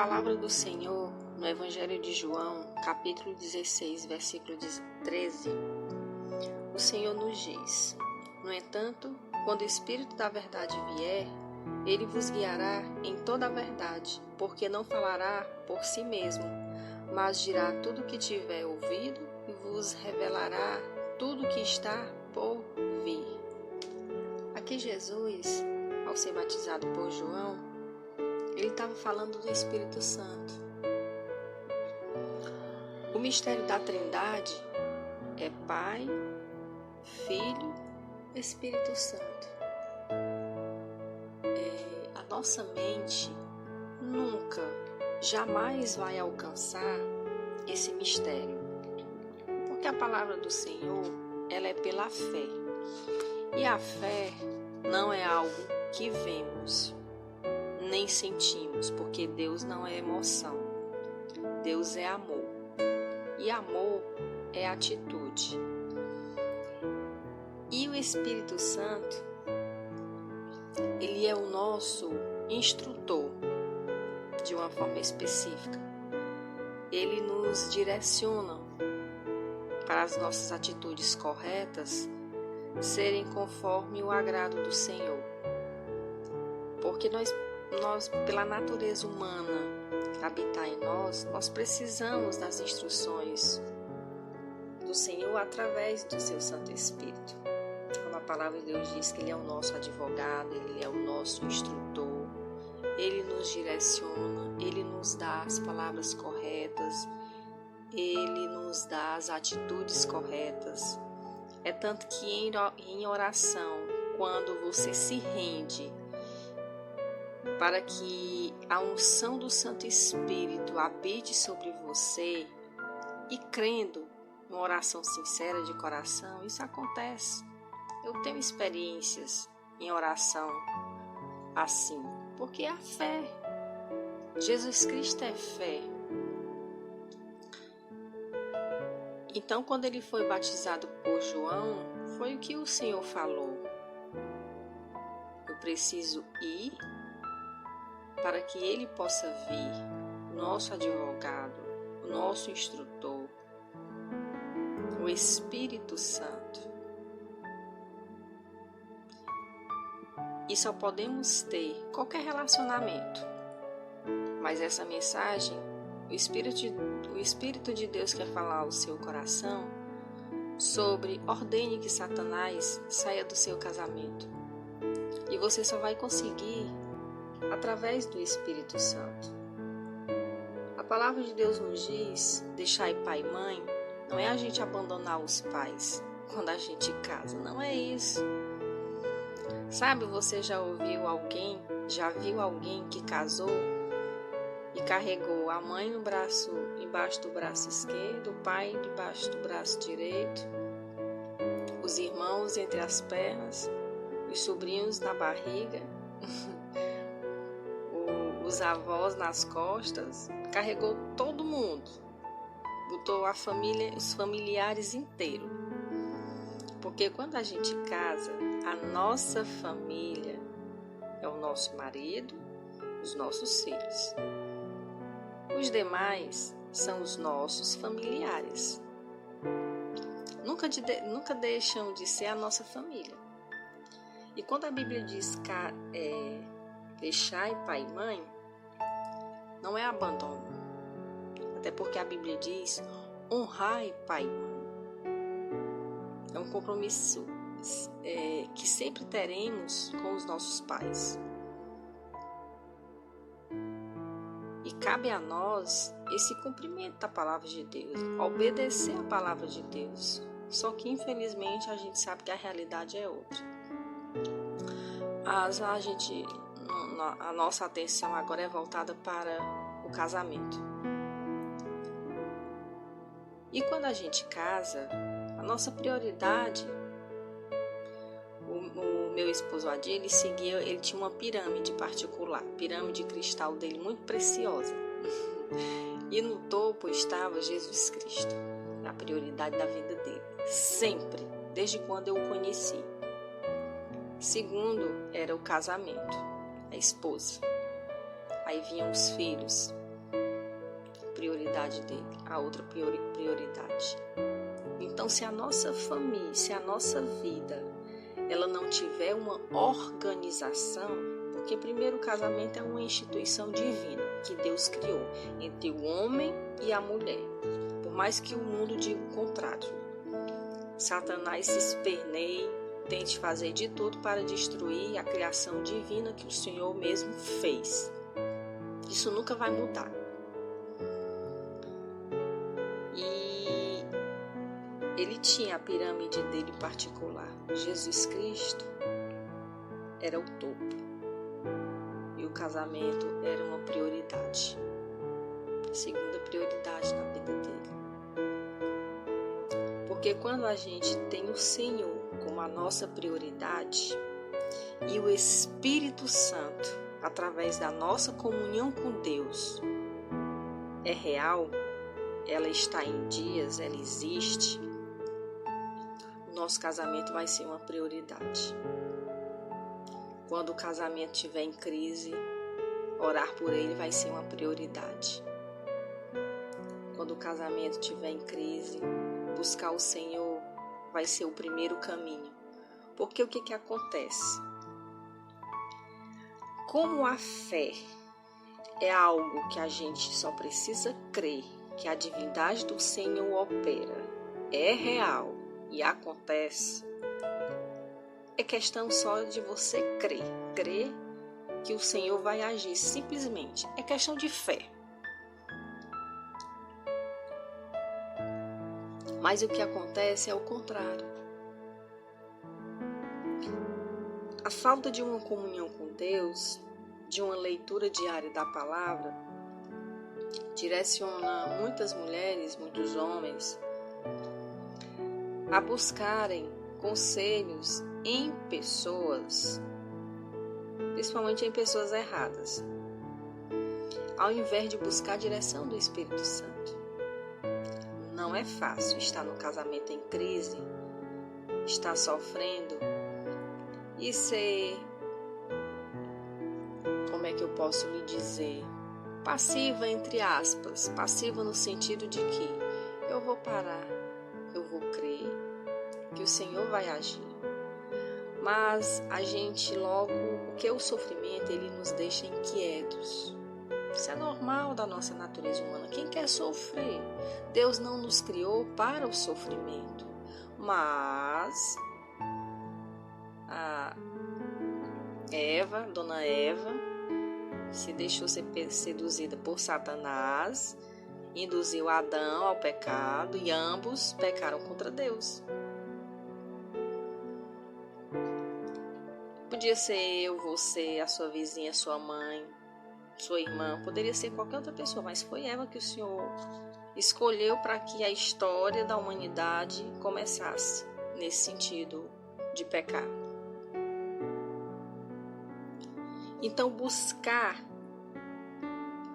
palavra do Senhor no Evangelho de João, capítulo 16, versículo 13, o Senhor nos diz: No entanto, quando o Espírito da verdade vier, ele vos guiará em toda a verdade, porque não falará por si mesmo, mas dirá tudo o que tiver ouvido e vos revelará tudo o que está por vir. Aqui Jesus, ao ser batizado por João, ele estava falando do Espírito Santo. O mistério da Trindade é Pai, Filho, Espírito Santo. A nossa mente nunca, jamais vai alcançar esse mistério, porque a palavra do Senhor, ela é pela fé. E a fé não é algo que vemos, nem sentimos, porque Deus não é emoção. Deus é amor. E amor é atitude. E o Espírito Santo, ele é o nosso instrutor, de uma forma específica. Ele nos direciona para as nossas atitudes corretas serem conforme o agrado do Senhor. Porque nós pela natureza humana habitar em nós precisamos das instruções do Senhor através do seu Santo Espírito. Como a palavra de Deus diz que Ele é o nosso advogado, Ele é o nosso instrutor, Ele nos direciona, Ele nos dá as palavras corretas, Ele nos dá as atitudes corretas. É tanto que em oração, quando você se rende para que a unção do Santo Espírito habite sobre você e crendo numa oração sincera de coração, isso acontece. Eu tenho experiências em oração assim, porque é a fé. Jesus Cristo é fé. Então, quando ele foi batizado por João, foi o que o Senhor falou: eu preciso ir para que ele possa vir, o nosso advogado, o nosso instrutor, o Espírito Santo. E só podemos ter qualquer relacionamento, mas essa mensagem, o Espírito de Deus quer falar ao seu coração sobre ordene que Satanás saia do seu casamento. E você só vai conseguir através do Espírito Santo. A palavra de Deus nos diz: deixai pai e mãe, não é a gente abandonar os pais quando a gente casa, não é isso. Sabe, você já viu alguém que casou e carregou a mãe embaixo do braço esquerdo, o pai debaixo do braço direito, os irmãos entre as pernas, os sobrinhos na barriga, os avós nas costas, carregou todo mundo, botou os familiares inteiros. Porque quando a gente casa, a nossa família é o nosso marido, os nossos filhos. Os demais são os nossos familiares. Nunca deixam de ser a nossa família. E quando a Bíblia diz deixai pai e mãe, não é abandono. Até porque a Bíblia diz: honrai pai e mãe. É um compromisso que sempre teremos com os nossos pais. E cabe a nós esse cumprimento da palavra de Deus, obedecer a palavra de Deus. Só que infelizmente a gente sabe que a realidade é outra. Mas a nossa atenção agora é voltada para o casamento. E quando a gente casa, a nossa prioridade, o meu esposo Adi, ele tinha uma pirâmide particular, pirâmide de cristal dele muito preciosa. E no topo estava Jesus Cristo, a prioridade da vida dele, sempre, desde quando eu o conheci. Segundo era o casamento, a esposa. Aí vinham os filhos. prioridade dele, a outra prioridade. Então, se a nossa família, se a nossa vida, ela não tiver uma organização, porque primeiro o casamento é uma instituição divina que Deus criou entre o homem e a mulher. Por mais que o mundo diga o contrário, Satanás se esperneie, tente fazer de tudo para destruir a criação divina que o Senhor mesmo fez. Isso nunca vai mudar. E ele tinha a pirâmide dele particular. Jesus Cristo era o topo. E o casamento era uma prioridade. A segunda prioridade na vida dele. Porque quando a gente tem o Senhor como a nossa prioridade e o Espírito Santo, através da nossa comunhão com Deus, é real, ela está em dias, ela existe, o nosso casamento vai ser uma prioridade. Quando o casamento estiver em crise, orar por ele vai ser uma prioridade. Quando o casamento estiver em crise, buscar o Senhor vai ser o primeiro caminho. Porque o que acontece? Como a fé é algo que a gente só precisa crer que a divindade do Senhor opera, é real e acontece, é questão só de você crer que o Senhor vai agir, simplesmente. É questão de fé. Mas o que acontece é o contrário. A falta de uma comunhão com Deus, de uma leitura diária da palavra, direciona muitas mulheres, muitos homens a buscarem conselhos em pessoas, principalmente em pessoas erradas, ao invés de buscar a direção do Espírito Santo. Não é fácil estar no casamento em crise, estar sofrendo e ser, como é que eu posso lhe dizer, passiva entre aspas, passiva no sentido de que eu vou parar, eu vou crer que o Senhor vai agir. Mas a gente logo, porque o sofrimento ele nos deixa inquietos. Isso é normal da nossa natureza humana. Quem quer sofrer? Deus não nos criou para o sofrimento. Mas a Dona Eva, se deixou ser seduzida por Satanás, induziu Adão ao pecado e ambos pecaram contra Deus. Podia ser eu, você, a sua vizinha, sua mãe, sua irmã, poderia ser qualquer outra pessoa, mas foi Eva que o Senhor escolheu para que a história da humanidade começasse nesse sentido de pecar. Então, buscar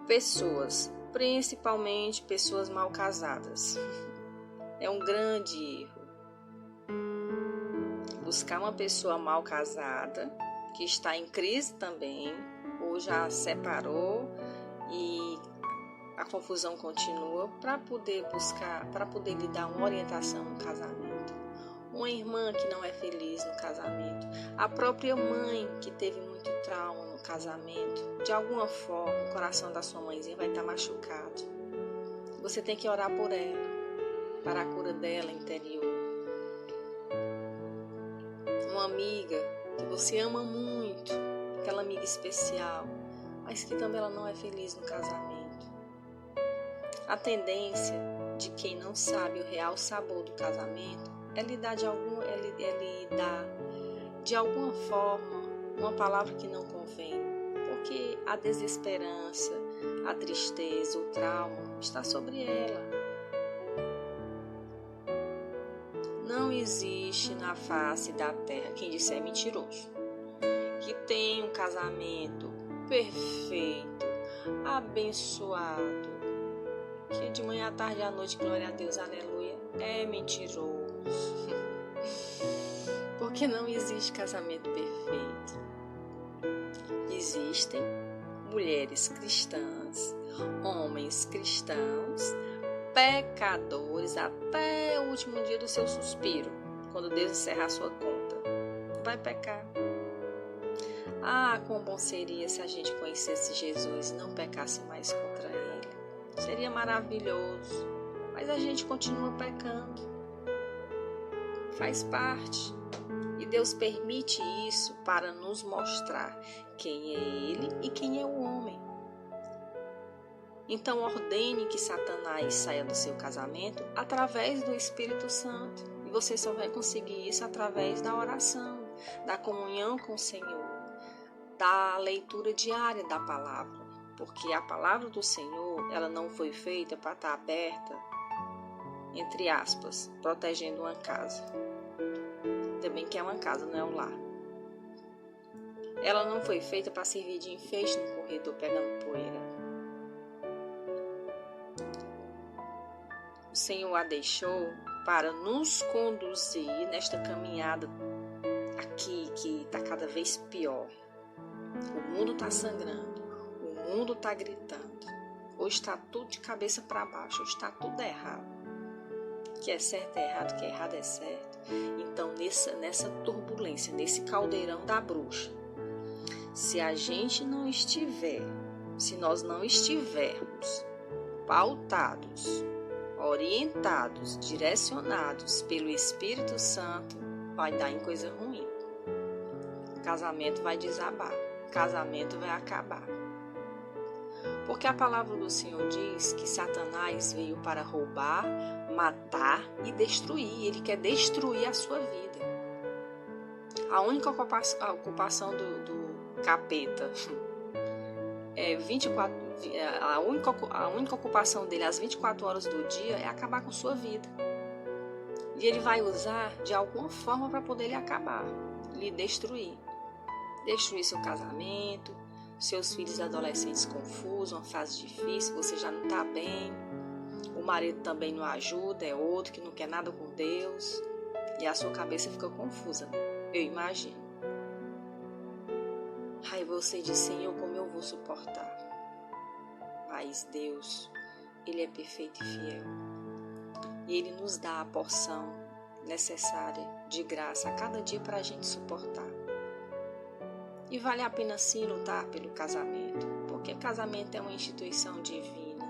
pessoas, principalmente pessoas mal casadas, é um grande erro. Buscar uma pessoa mal casada, que está em crise também, ou já separou e a confusão continua, para poder buscar, para poder lhe dar uma orientação no casamento. Uma irmã que não é feliz no casamento, a própria mãe que teve muito trauma no casamento, de alguma forma o coração da sua mãezinha vai estar machucado. Você tem que orar por ela, para a cura dela interior. Uma amiga que você ama muito, aquela amiga especial, mas que também ela não é feliz no casamento. A tendência de quem não sabe o real sabor do casamento é lhe dar de alguma forma uma palavra que não convém, porque a desesperança, a tristeza, o trauma está sobre ela. Não existe na face da terra quem disser mentiroso, que tem um casamento perfeito, abençoado, que de manhã à tarde à noite, glória a Deus, aleluia, é mentiroso. Porque não existe casamento perfeito. Existem mulheres cristãs, Homens cristãos, pecadores até o último dia do seu suspiro, quando Deus encerrar sua conta. Vai pecar. Ah, quão bom seria se a gente conhecesse Jesus e não pecasse mais contra Ele. Seria maravilhoso. Mas a gente continua pecando. Faz parte. E Deus permite isso para nos mostrar quem é Ele e quem é o homem. Então ordene que Satanás saia do seu casamento através do Espírito Santo. E você só vai conseguir isso através da oração, da comunhão com o Senhor, da leitura diária da palavra. Porque a palavra do Senhor, ela não foi feita para estar aberta, entre aspas, protegendo uma casa. Também que é uma casa, não é um lar. Ela não foi feita para servir de enfeite no corredor pegando poeira. O Senhor a deixou para nos conduzir nesta caminhada aqui que está cada vez pior. O mundo está sangrando, o mundo está gritando. Hoje está tudo de cabeça para baixo, hoje está tudo errado. O que é certo é errado, o que é errado é certo. Então, nessa turbulência, nesse caldeirão da bruxa, se a gente não estiver, se nós não estivermos pautados, orientados, direcionados pelo Espírito Santo, vai dar em coisa ruim. O casamento vai desabar, o casamento vai acabar. Porque a palavra do Senhor diz que Satanás veio para roubar, matar e destruir. Ele quer destruir a sua vida. A única ocupação do capeta é 24. A única ocupação dele às 24 horas do dia é acabar com sua vida. E ele vai usar de alguma forma para poder lhe acabar, lhe destruir. Destruir seu casamento, seus filhos adolescentes confusos, uma fase difícil, você já não está bem. O marido também não ajuda, é outro que não quer nada com Deus. E a sua cabeça fica confusa, eu imagino. Aí você diz, Senhor, como eu vou suportar? Mas Deus, Ele é perfeito e fiel. E Ele nos dá a porção necessária de graça a cada dia para a gente suportar. E vale a pena sim lutar pelo casamento, porque casamento é uma instituição divina.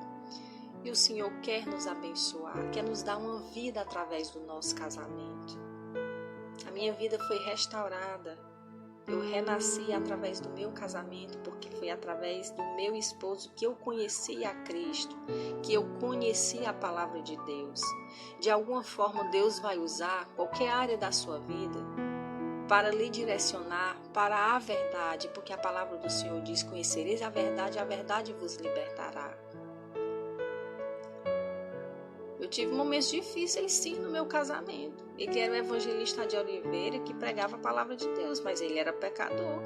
E o Senhor quer nos abençoar, quer nos dar uma vida através do nosso casamento. A minha vida foi restaurada. Eu renasci através do meu casamento, porque foi através do meu esposo que eu conheci a Cristo, que eu conheci a palavra de Deus. De alguma forma, Deus vai usar qualquer área da sua vida para lhe direcionar para a verdade, porque a palavra do Senhor diz, conhecereis a verdade vos libertará. Eu tive momentos difíceis sim no meu casamento. Ele era um evangelista de Oliveira que pregava a palavra de Deus, mas ele era pecador.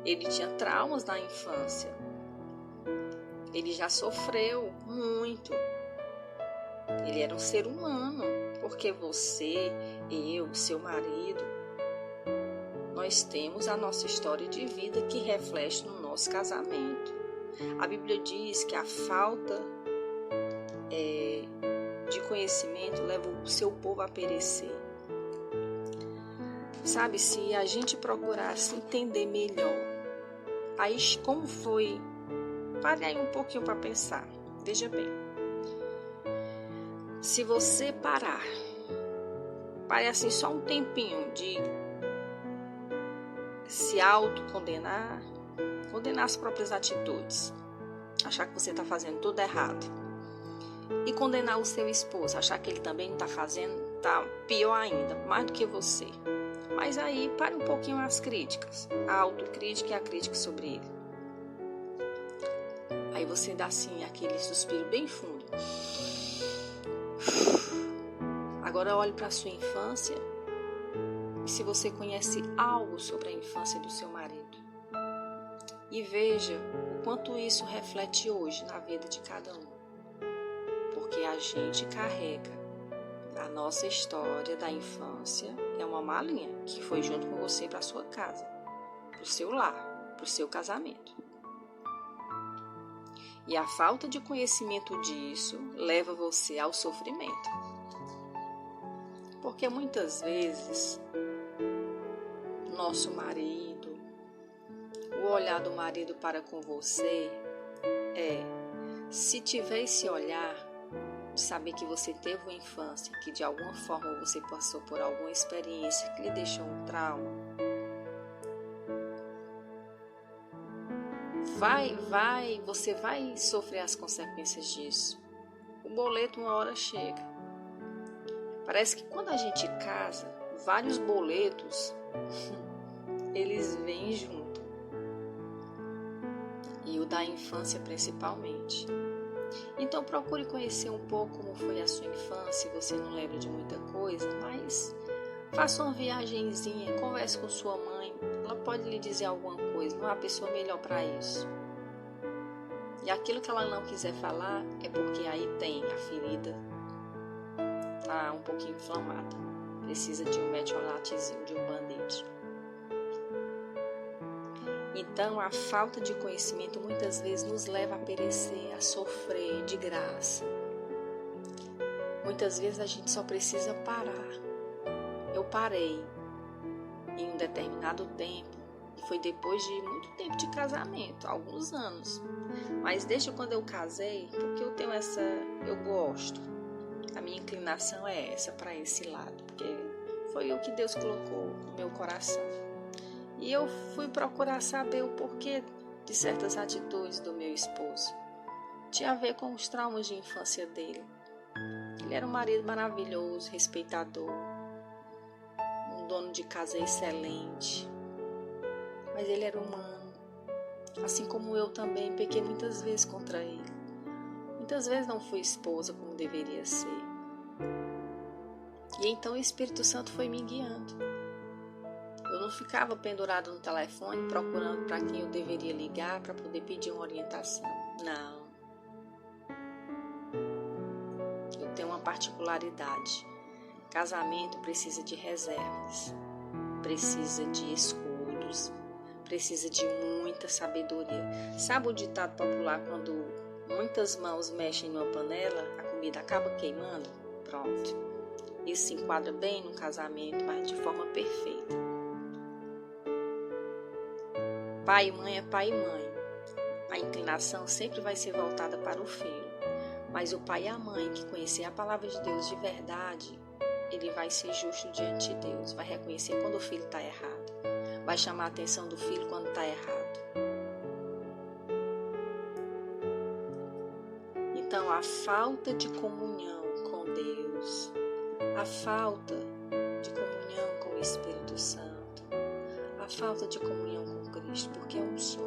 Ele tinha traumas na infância. Ele já sofreu muito. Ele era um ser humano, porque você, eu, seu marido, nós temos a nossa história de vida que reflete no nosso casamento. A Bíblia diz que a falta de conhecimento leva o seu povo a perecer. Sabe, se a gente procurasse entender melhor, aí como foi? Pare aí um pouquinho para pensar. Veja bem. Se você pare assim só um tempinho de se autocondenar, condenar as próprias atitudes, achar que você está fazendo tudo errado, e condenar o seu esposo, achar que ele também não está fazendo, está pior ainda, mais do que você. Mas aí, pare um pouquinho as críticas, a autocrítica e a crítica sobre ele. Aí você dá assim aquele suspiro bem fundo. Agora olhe para a sua infância e se você conhece algo sobre a infância do seu marido. E veja o quanto isso reflete hoje na vida de cada um. Porque a gente carrega a nossa história da infância, é uma malinha que foi junto com você para a sua casa, para o seu lar, para o seu casamento. E a falta de conhecimento disso leva você ao sofrimento. Porque muitas vezes, nosso marido, o olhar do marido para com você se tiver esse olhar de saber que você teve uma infância, que de alguma forma você passou por alguma experiência que lhe deixou um trauma, você vai sofrer as consequências disso. O boleto uma hora chega. Parece que quando a gente casa, vários boletos, eles vêm junto. E o da infância principalmente. Então procure conhecer um pouco como foi a sua infância, se você não lembra de muita coisa, mas faça uma viagenzinha, converse com sua mãe, ela pode lhe dizer alguma coisa, não há pessoa melhor para isso. E aquilo que ela não quiser falar é porque aí tem a ferida, tá um pouquinho inflamada, precisa de um metiolatezinho, de um band-aid. Então, a falta de conhecimento muitas vezes nos leva a perecer, a sofrer de graça. Muitas vezes a gente só precisa parar. Eu parei em um determinado tempo, e foi depois de muito tempo de casamento, alguns anos. Mas desde quando eu casei, porque eu gosto, a minha inclinação é essa, para esse lado, porque foi o que Deus colocou no meu coração. E eu fui procurar saber o porquê de certas atitudes do meu esposo. Tinha a ver com os traumas de infância dele. Ele era um marido maravilhoso, respeitador, um dono de casa excelente. Mas ele era humano. Assim como eu também pequei muitas vezes contra ele. Muitas vezes não fui esposa como deveria ser. E então o Espírito Santo foi me guiando. Eu não ficava pendurado no telefone procurando para quem eu deveria ligar para poder pedir uma orientação. Não. Eu tenho uma particularidade. Casamento precisa de reservas, precisa de escudos, precisa de muita sabedoria. Sabe o ditado popular, quando muitas mãos mexem numa panela, a comida acaba queimando? Pronto. Isso se enquadra bem no casamento, mas de forma perfeita. Pai e mãe é pai e mãe. A inclinação sempre vai ser voltada para o filho. Mas o pai e a mãe que conhecer a palavra de Deus de verdade, ele vai ser justo diante de Deus. Vai reconhecer quando o filho está errado. Vai chamar a atenção do filho quando está errado. Então, a falta de comunhão com Deus, a falta de comunhão com o Espírito Santo, a falta de comunhão com Cristo, porque é um só.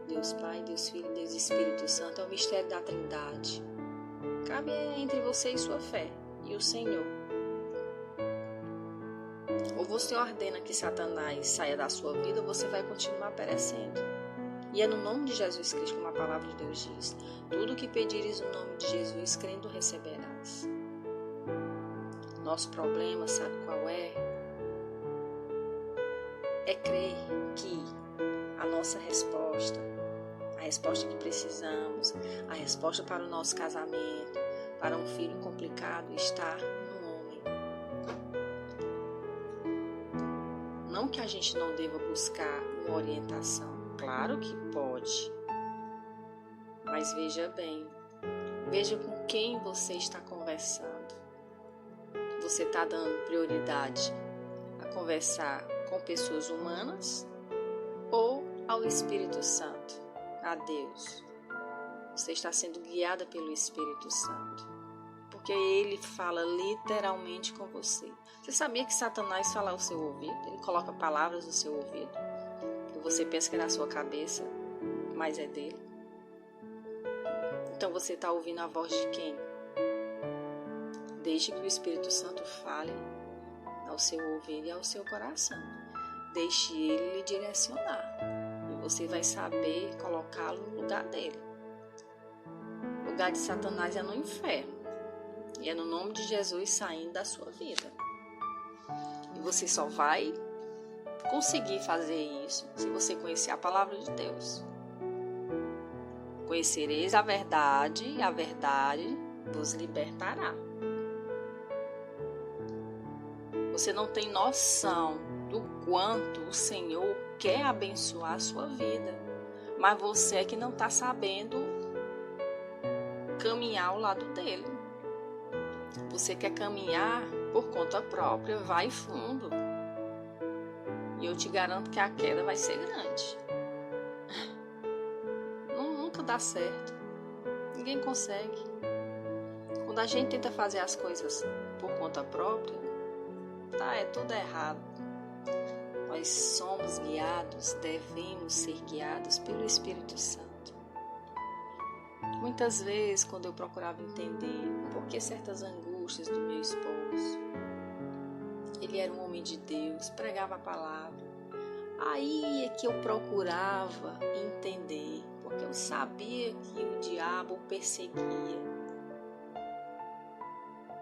Deus Pai, Deus Filho, Deus Espírito Santo, é o mistério da Trindade. Cabe entre você e sua fé, e o Senhor. Ou você ordena que Satanás saia da sua vida, ou você vai continuar perecendo. E é no nome de Jesus Cristo, como a palavra de Deus diz: tudo o que pedires no nome de Jesus, crendo, receberás. Nosso problema, sabe qual é? É crer que a nossa resposta, a resposta que precisamos, a resposta para o nosso casamento, para um filho complicado, está no homem. Não que a gente não deva buscar uma orientação, claro que pode, mas veja bem, veja com quem você está conversando. Você está dando prioridade a conversar com pessoas humanas ou ao Espírito Santo, a Deus? Você está sendo guiada pelo Espírito Santo, porque ele fala literalmente com você. Você sabia que Satanás fala ao seu ouvido? Ele coloca palavras no seu ouvido, que você pensa que é na sua cabeça, mas é dele. Então você está ouvindo a voz de quem? Deixe que o Espírito Santo fale ao seu ouvido e ao seu coração. Deixe ele lhe direcionar. E você vai saber colocá-lo no lugar dele. O lugar de Satanás é no inferno. E é no nome de Jesus saindo da sua vida. E você só vai conseguir fazer isso se você conhecer a palavra de Deus. Conhecereis a verdade, e a verdade vos libertará. Você não tem noção do quanto o Senhor quer abençoar a sua vida, mas você é que não está sabendo caminhar ao lado dele. Você quer caminhar por conta própria, vai fundo. E eu te garanto que a queda vai ser grande. Nunca dá certo. Ninguém consegue. Quando a gente tenta fazer as coisas por conta própria, é tudo errado. Nós somos guiados, devemos ser guiados pelo Espírito Santo. Muitas vezes, quando eu procurava entender por que certas angústias do meu esposo, ele era um homem de Deus, pregava a palavra, aí é que eu procurava entender, porque eu sabia que o diabo o perseguia.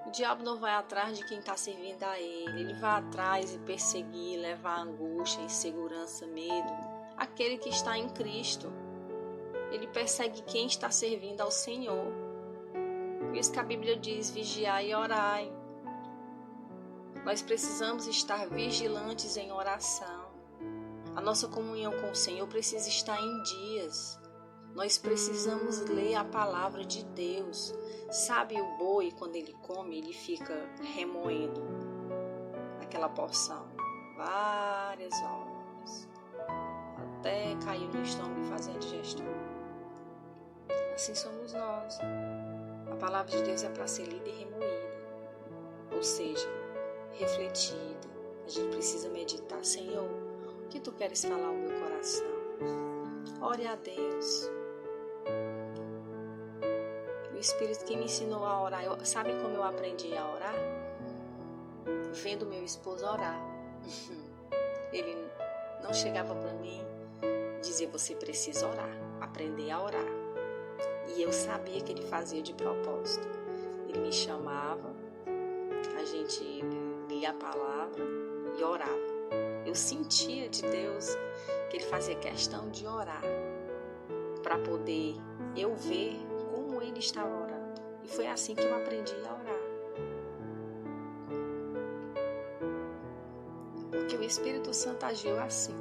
O diabo não vai atrás de quem está servindo a ele vai atrás e perseguir, levar angústia, insegurança, medo, aquele que está em Cristo. Ele persegue quem está servindo ao Senhor. Por isso que a Bíblia diz, vigiai e orai. Nós precisamos estar vigilantes em oração. A nossa comunhão com o Senhor precisa estar em dias. Nós precisamos ler a palavra de Deus. Sabe o boi, quando ele come, ele fica remoendo aquela porção várias horas, até cair no estômago e fazer a digestão. Assim somos nós. A palavra de Deus é para ser lida e remoída, ou seja, refletida. A gente precisa meditar. Senhor, o que tu queres falar ao meu coração? Ore a Deus. O Espírito que me ensinou a orar, sabe como eu aprendi a orar? Vendo meu esposo orar. Ele não chegava para mim e dizia, você precisa orar, aprender a orar. E eu sabia que ele fazia de propósito. Ele me chamava, a gente lia a palavra e orava. Eu sentia de Deus que ele fazia questão de orar, para poder eu ver como ele estava orando. E foi assim que eu aprendi a orar. Porque o Espírito Santo agiu assim.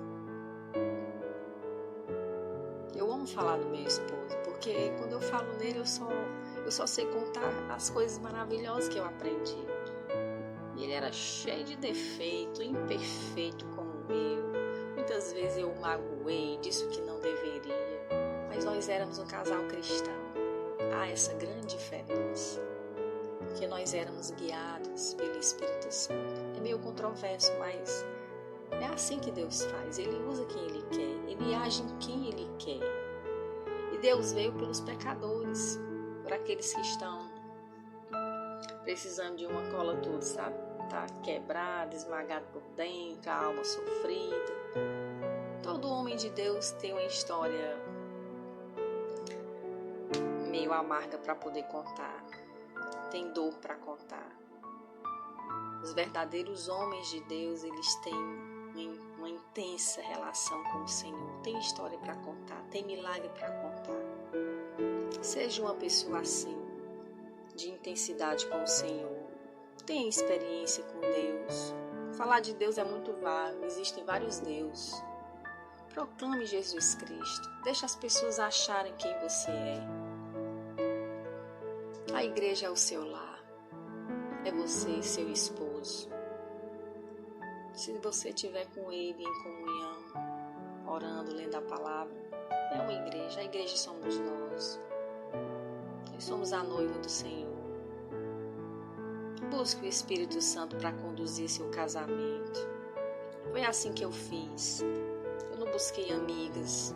Eu amo falar do meu esposo, porque quando eu falo nele, eu só sei contar as coisas maravilhosas que eu aprendi. E ele era cheio de defeito, imperfeito como eu. Muitas vezes eu magoei, disse o que não deveria, mas nós éramos um casal cristão. Há essa grande diferença, porque nós éramos guiados pelo Espírito Santo. É meio controverso, mas é assim que Deus faz. Ele usa quem Ele quer, Ele age em quem Ele quer. E Deus veio pelos pecadores, por aqueles que estão precisando de uma cola tudo, sabe? Tá quebrado, esmagado por dentro, a alma sofrida. Todo homem de Deus tem uma história meio amarga para poder contar. Tem dor para contar. Os verdadeiros homens de Deus, eles têm uma intensa relação com o Senhor. Tem história para contar, tem milagre para contar. Seja uma pessoa assim, de intensidade com o Senhor. Tenha experiência com Deus. Falar de Deus é muito vago, existem vários deuses. Proclame Jesus Cristo. Deixe as pessoas acharem quem você é. A igreja é o seu lar. É você e seu esposo. Se você estiver com ele em comunhão, orando, lendo a palavra, é uma igreja. A igreja somos nós. Nós somos a noiva do Senhor. Busque o Espírito Santo para conduzir seu casamento. Foi assim que eu fiz. Eu não busquei amigas.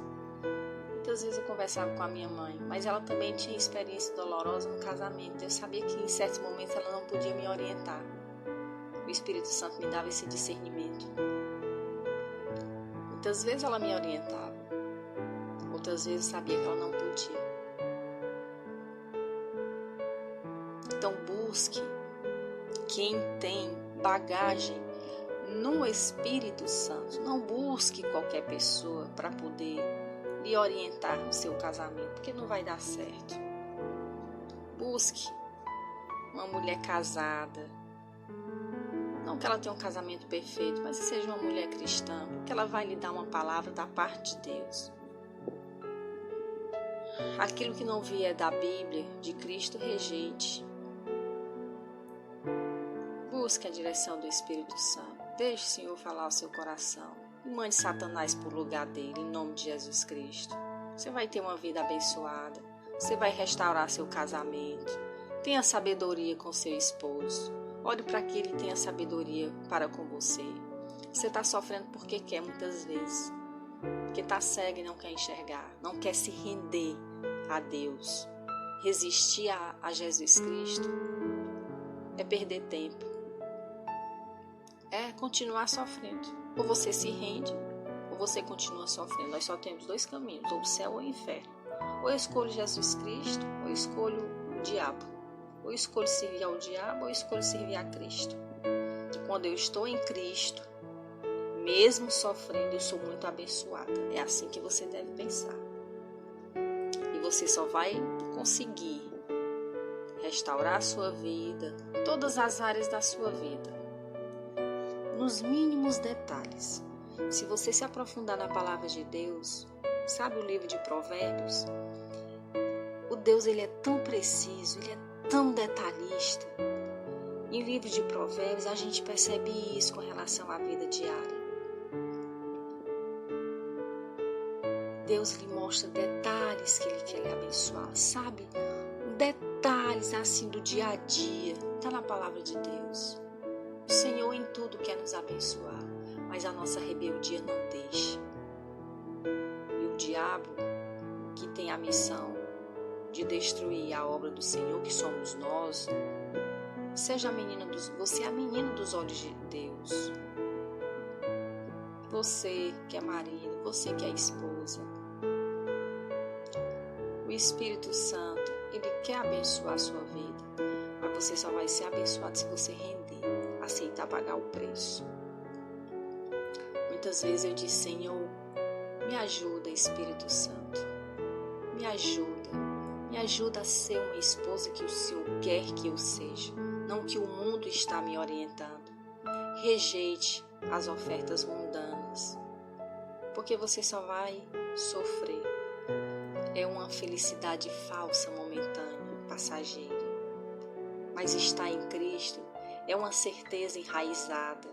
Muitas vezes eu conversava com a minha mãe, mas ela também tinha experiência dolorosa no casamento. Eu sabia que em certos momentos ela não podia me orientar. O Espírito Santo me dava esse discernimento. Muitas vezes ela me orientava. Outras vezes eu sabia que ela não podia. Então busque quem tem bagagem no Espírito Santo. Não busque qualquer pessoa para poder lhe orientar no seu casamento, porque não vai dar certo. Busque uma mulher casada. Não que ela tenha um casamento perfeito, mas que seja uma mulher cristã, porque ela vai lhe dar uma palavra da parte de Deus. Aquilo que não vier da Bíblia, de Cristo, rejeite. Busque a direção do Espírito Santo. Deixe o Senhor falar ao seu coração. E mande Satanás para o lugar dele, em nome de Jesus Cristo. Você vai ter uma vida abençoada. Você vai restaurar seu casamento. Tenha sabedoria com seu esposo. Ore para que ele tenha sabedoria para com você. Você está sofrendo porque quer muitas vezes. Porque está cego e não quer enxergar. Não quer se render a Deus. Resistir a Jesus Cristo é perder tempo. É continuar sofrendo. Ou você se rende, ou você continua sofrendo. Nós só temos dois caminhos, ou o céu ou o inferno. Ou eu escolho Jesus Cristo, ou eu escolho o diabo. Ou eu escolho servir ao diabo, ou eu escolho servir a Cristo. Quando eu estou em Cristo, mesmo sofrendo, eu sou muito abençoada. É assim que você deve pensar. E você só vai conseguir restaurar a sua vida, todas as áreas da sua vida, nos mínimos detalhes. Se você se aprofundar na palavra de Deus, sabe o livro de Provérbios? O Deus, ele é tão preciso, ele é tão detalhista. Em livro de Provérbios, a gente percebe isso com relação à vida diária. Deus lhe mostra detalhes que ele quer lhe abençoar, sabe? Detalhes assim do dia a dia. Está na palavra de Deus. O Senhor em tudo quer nos abençoar, mas a nossa rebeldia não deixa. E o diabo, que tem a missão de destruir a obra do Senhor, que somos nós, você é a menina dos olhos de Deus. Você que é marido, você que é esposa. O Espírito Santo, ele quer abençoar a sua vida, mas você só vai ser abençoado se você render, aceitar pagar o preço. Muitas vezes eu disse: Senhor, me ajuda, Espírito Santo, me ajuda a ser uma esposa que o Senhor quer que eu seja, não que o mundo está me orientando. Rejeite as ofertas mundanas, porque você só vai sofrer. É uma felicidade falsa, momentânea, passageira. Mas estar em Cristo é uma certeza enraizada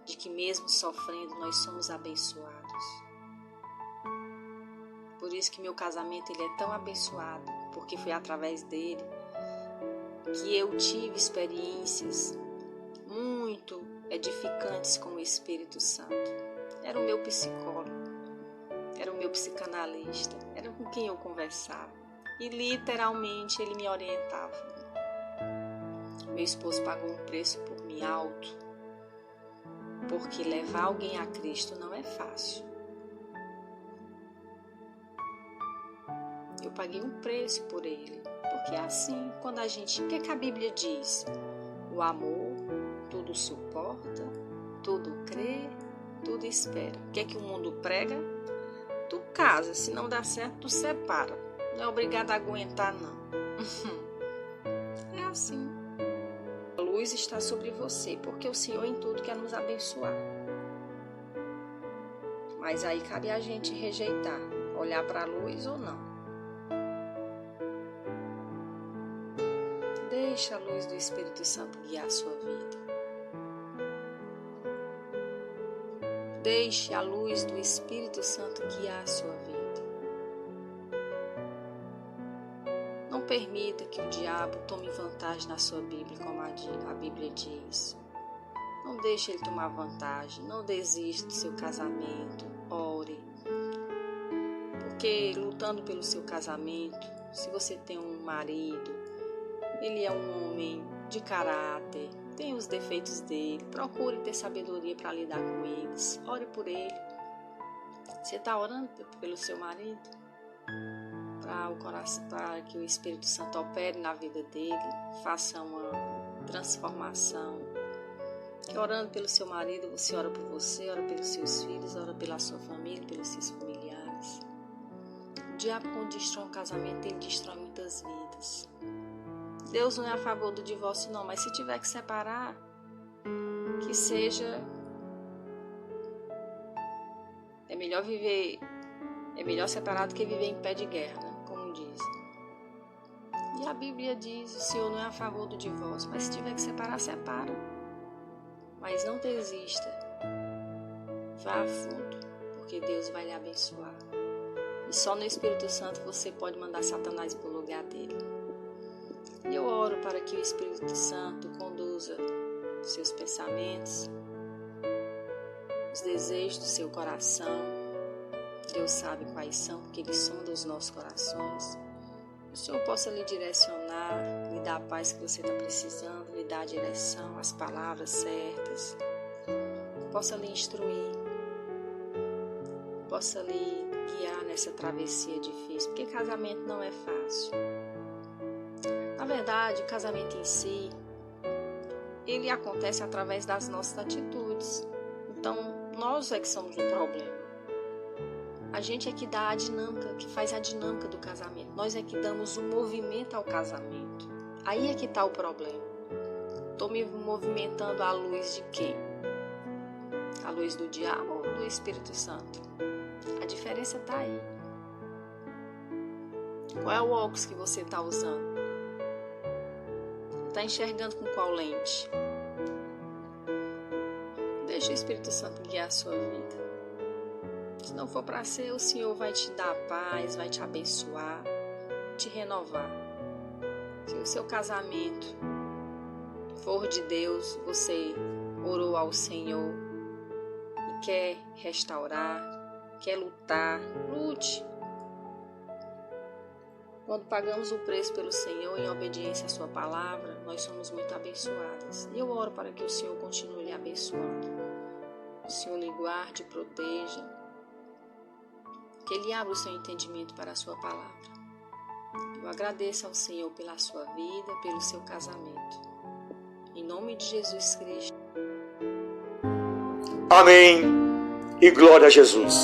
de que mesmo sofrendo nós somos abençoados. Por isso que meu casamento ele é tão abençoado, porque foi através dele que eu tive experiências muito edificantes com o Espírito Santo. Era o meu psicólogo, era o meu psicanalista, era com quem eu conversava e literalmente ele me orientava. Meu esposo pagou um preço por mim alto, porque levar alguém a Cristo não é fácil. Eu paguei um preço por ele, porque é assim, quando a gente... O que a Bíblia diz? O amor tudo suporta, tudo crê, tudo espera. O que o mundo prega? Tu casa, se não dá certo, tu separa. Não é obrigado a aguentar, não. É assim. A luz está sobre você, porque o Senhor em tudo quer nos abençoar. Mas aí cabe a gente rejeitar, olhar para a luz ou não. Deixa a luz do Espírito Santo guiar a sua vida. Deixe a luz do Espírito Santo guiar a sua vida. Não permita que o diabo tome vantagem na sua Bíblia, como a Bíblia diz. Não deixe ele tomar vantagem. Não desista do seu casamento. Ore. Porque lutando pelo seu casamento, se você tem um marido, ele é um homem de caráter, tem os defeitos dele, procure ter sabedoria para lidar com eles, ore por ele. Você está orando pelo seu marido? Para que o Espírito Santo opere na vida dele, faça uma transformação. E orando pelo seu marido, você ora por você, ora pelos seus filhos, ora pela sua família, pelos seus familiares. diabo, quando destrói um casamento, ele destrói muitas vidas. Deus não é a favor do divórcio, não, mas se tiver que separar, que seja... É melhor separar do que viver em pé de guerra, né? Como diz. E a Bíblia diz, o Senhor não é a favor do divórcio, mas se tiver que separar, separa. Mas não desista. Vá a fundo, porque Deus vai lhe abençoar. E só no Espírito Santo você pode mandar Satanás para o lugar dele. E eu oro para que o Espírito Santo conduza seus pensamentos, os desejos do seu coração. Deus sabe quais são, porque Ele sonda os nossos corações. Que o Senhor possa lhe direcionar, lhe dar a paz que você está precisando, lhe dar a direção, as palavras certas. Possa lhe instruir, possa lhe guiar nessa travessia difícil, porque casamento não é fácil. Na verdade, o casamento em si, ele acontece através das nossas atitudes. Então, nós é que somos o problema. A gente é que dá a dinâmica, que faz a dinâmica do casamento. Nós é que damos o movimento ao casamento. Aí é que está o problema. Estou me movimentando à luz de quem? À luz do diabo ou do Espírito Santo? A diferença está aí. Qual é o óculos que você está usando? Está enxergando com qual lente? Deixa o Espírito Santo guiar a sua vida. Se não for para ser, o Senhor vai te dar paz, vai te abençoar, te renovar. Se o seu casamento for de Deus, você orou ao Senhor e quer restaurar, quer lutar, lute. Quando pagamos o preço pelo Senhor em obediência à sua palavra, nós somos muito abençoadas. E eu oro para que o Senhor continue lhe abençoando. O Senhor lhe guarde, proteja. Que Ele abra o seu entendimento para a sua palavra. Eu agradeço ao Senhor pela sua vida, pelo seu casamento. Em nome de Jesus Cristo. Amém. E glória a Jesus.